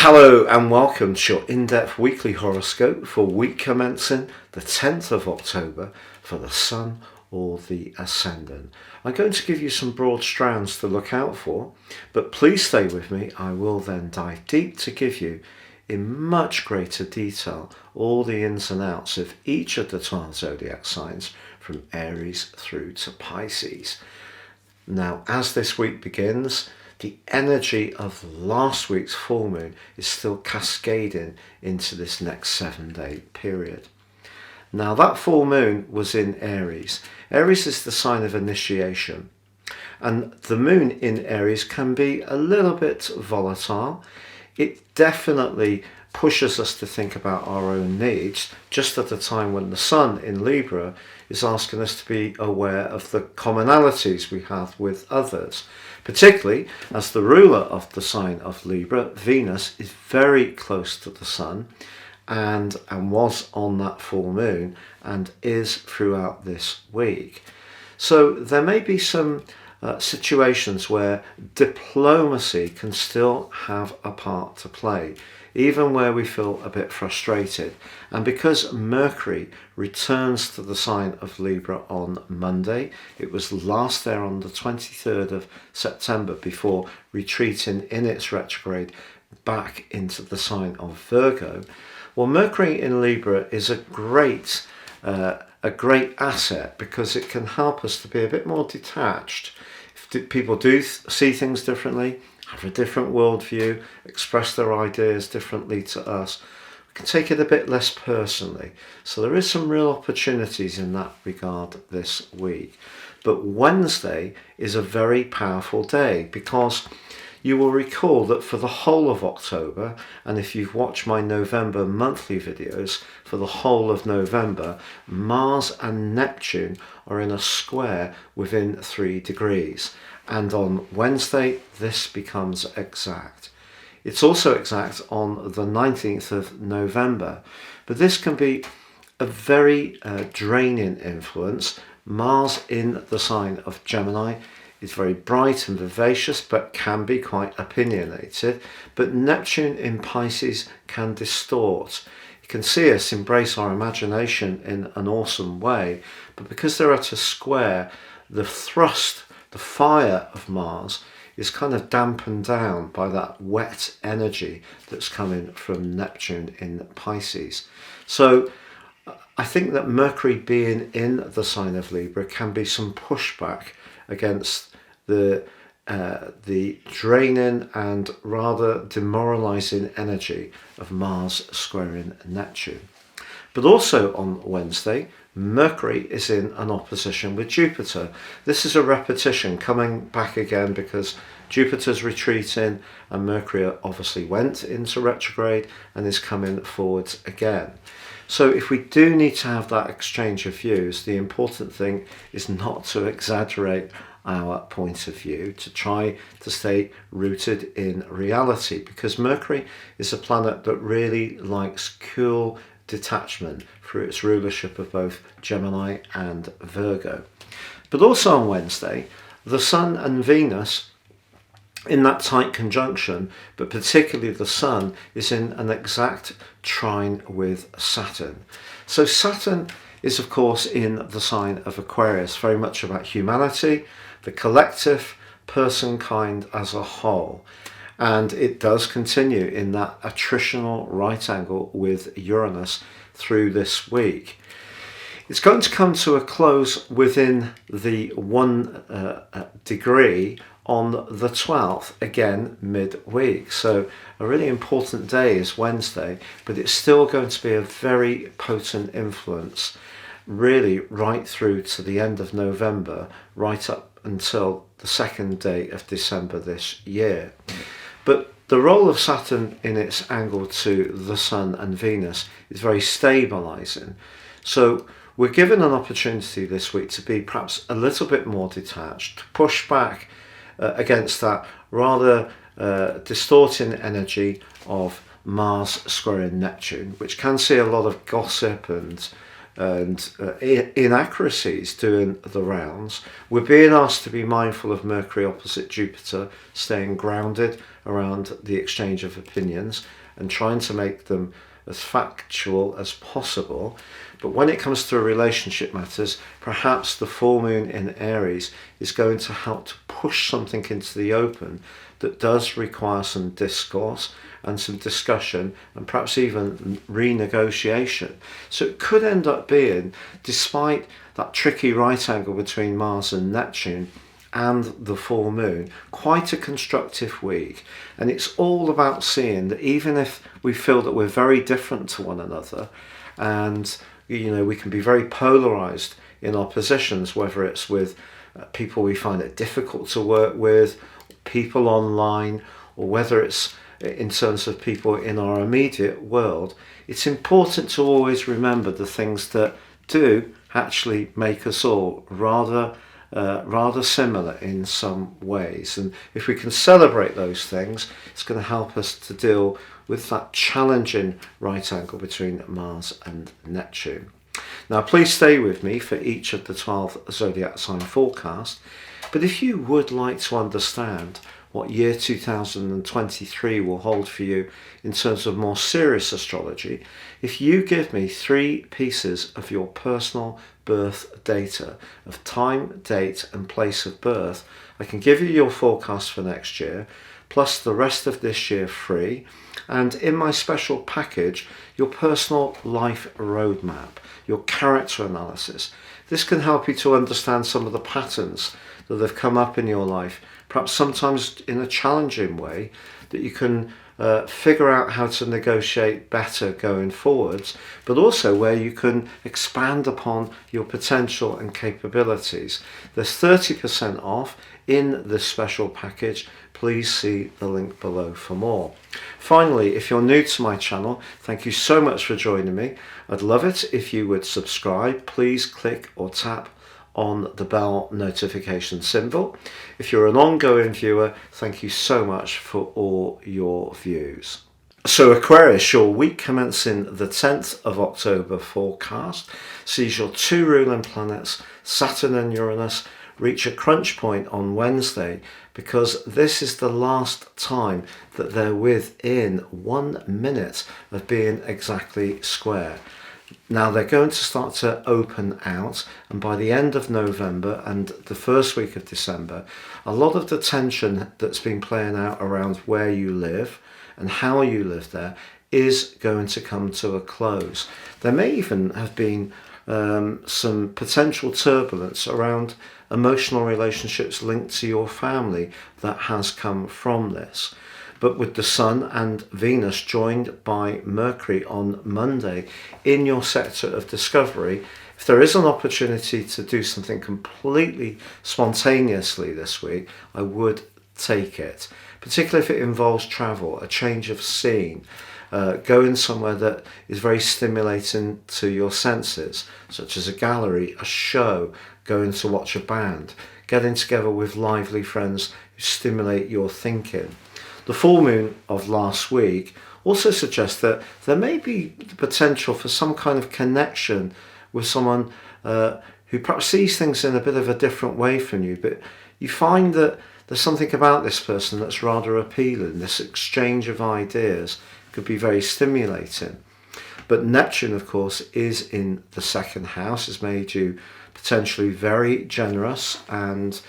Hello and welcome to your in-depth weekly horoscope for week commencing the 10th of October for the Sun or the Ascendant. I'm going to give you some broad strands to look out for, but please stay with me. I will then dive deep to give you in much greater detail all the ins and outs of each of the 12 zodiac signs from Aries through to Pisces. Now, as this week begins, the energy of last week's full moon is still cascading into this next 7-day period. Now, that full moon was in Aries. Aries is the sign of initiation, and the moon in Aries can be a little bit volatile. It definitely pushes us to think about our own needs, just at a time when the Sun in Libra is asking us to be aware of the commonalities we have with others. Particularly as the ruler of the sign of Libra, Venus, is very close to the Sun and was on that full moon and is throughout this week. So there may be some situations where diplomacy can still have a part to play, even where we feel a bit frustrated. And because Mercury returns to the sign of Libra on Monday, it was last there on the 23rd of September before retreating in its retrograde back into the sign of Virgo. Well, Mercury in Libra is a great asset because it can help us to be a bit more detached. If people do see things differently, have a different worldview, express their ideas differently to us, we can take it a bit less personally. So there is some real opportunities in that regard this week. But Wednesday is a very powerful day because you will recall that for the whole of October, and if you've watched my November monthly videos, for the whole of November, Mars and Neptune are in a square within 3 degrees. And on Wednesday, this becomes exact. It's also exact on the 19th of November, but this can be a very draining influence. Mars in the sign of Gemini is very bright and vivacious, but can be quite opinionated. But Neptune in Pisces can distort. You can see us embrace our imagination in an awesome way, but because they're at a square, the thrust, the fire of Mars is kind of dampened down by that wet energy that's coming from Neptune in Pisces. So I think that Mercury being in the sign of Libra can be some pushback against the draining and rather demoralizing energy of Mars squaring Neptune. But also on Wednesday, Mercury is in an opposition with Jupiter. This is a repetition coming back again because Jupiter's retreating and Mercury obviously went into retrograde and is coming forwards again. So if we do need to have that exchange of views, the important thing is not to exaggerate our point of view, to try to stay rooted in reality, because Mercury is a planet that really likes cool detachment through its rulership of both Gemini and Virgo. But also on Wednesday, the Sun and Venus in that tight conjunction, but particularly the Sun, is in an exact trine with Saturn. So Saturn is of course in the sign of Aquarius, very much about humanity, the collective, person kind as a whole. And it does continue in that attritional right angle with Uranus through this week. It's going to come to a close within the 1 degree on the 12th, again midweek. So a really important day is Wednesday, but it's still going to be a very potent influence, really right through to the end of November, right up until the 2nd day of December this year. But the role of Saturn in its angle to the Sun and Venus is very stabilizing. So we're given an opportunity this week to be perhaps a little bit more detached, to push back against that rather distorting energy of Mars squaring Neptune, which can see a lot of gossip and inaccuracies doing the rounds. We're being asked to be mindful of Mercury opposite Jupiter, staying grounded around the exchange of opinions and trying to make them as factual as possible. But when it comes to relationship matters, perhaps the full moon in Aries is going to help to push something into the open that does require some discourse and some discussion and perhaps even renegotiation. So it could end up being, despite that tricky right angle between Mars and Neptune and the full moon, quite a constructive week. And it's all about seeing that even if we feel that we're very different to one another, and we can be very polarized in our positions, whether it's with people we find it difficult to work with, people online, or whether it's in terms of people in our immediate world, it's important to always remember the things that do actually make us all rather similar in some ways. And if we can celebrate those things, it's going to help us to deal with that challenging right angle between Mars and Neptune. Now, please stay with me for each of the 12 zodiac sign forecasts. But if you would like to understand what year 2023 will hold for you in terms of more serious astrology, if you give me 3 pieces of your personal birth data of time, date and place of birth, I can give you your forecast for next year, plus the rest of this year free, and in my special package, your personal life roadmap, your character analysis. This can help you to understand some of the patterns that have come up in your life, perhaps sometimes in a challenging way, that you can figure out how to negotiate better going forwards, but also where you can expand upon your potential and capabilities. There's 30% off in this special package. Please see the link below for more. Finally, if you're new to my channel, thank you so much for joining me. I'd love it if you would subscribe. Please click or tap on the bell notification symbol. If you're an ongoing viewer, thank you so much for all your views. So Aquarius, your week commencing the 10th of October forecast sees your 2 ruling planets, Saturn and Uranus, reach a crunch point on Wednesday, because this is the last time that they're within 1 minute of being exactly square. Now they're going to start to open out, and by the end of November and the first week of December, a lot of the tension that's been playing out around where you live and how you live there is going to come to a close. There may even have been some potential turbulence around emotional relationships linked to your family that has come from this. But with the Sun and Venus joined by Mercury on Monday in your sector of discovery, if there is an opportunity to do something completely spontaneously this week, I would take it, particularly if it involves travel, a change of scene, going somewhere that is very stimulating to your senses, such as a gallery, a show, going to watch a band, getting together with lively friends who stimulate your thinking. The full moon of last week also suggests that there may be the potential for some kind of connection with someone who perhaps sees things in a bit of a different way from you, but you find that there's something about this person that's rather appealing. This exchange of ideas could be very stimulating. But Neptune, of course, is in the 2nd house, has made you potentially very generous and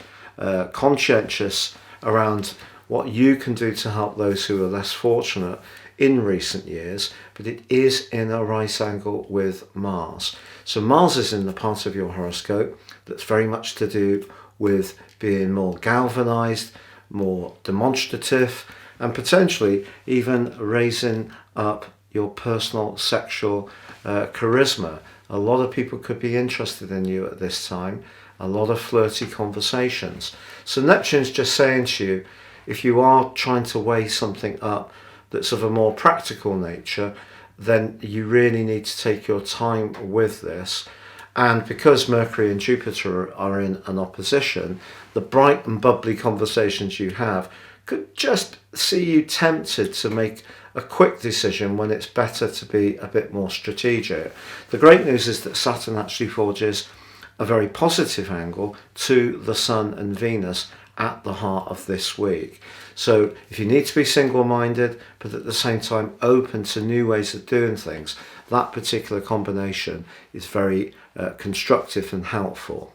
conscientious around what you can do to help those who are less fortunate in recent years, but it is in a right angle with Mars. So Mars is in the part of your horoscope that's very much to do with being more galvanized, more demonstrative, and potentially even raising up your personal sexual charisma. A lot of people could be interested in you at this time, a lot of flirty conversations. So Neptune's just saying to you, if you are trying to weigh something up that's of a more practical nature, then you really need to take your time with this. And because Mercury and Jupiter are in an opposition, the bright and bubbly conversations you have could just see you tempted to make a quick decision when it's better to be a bit more strategic. The great news is that Saturn actually forges a very positive angle to the Sun and Venus at the heart of this week. So if you need to be single-minded, but at the same time open to new ways of doing things, that particular combination is very constructive and helpful.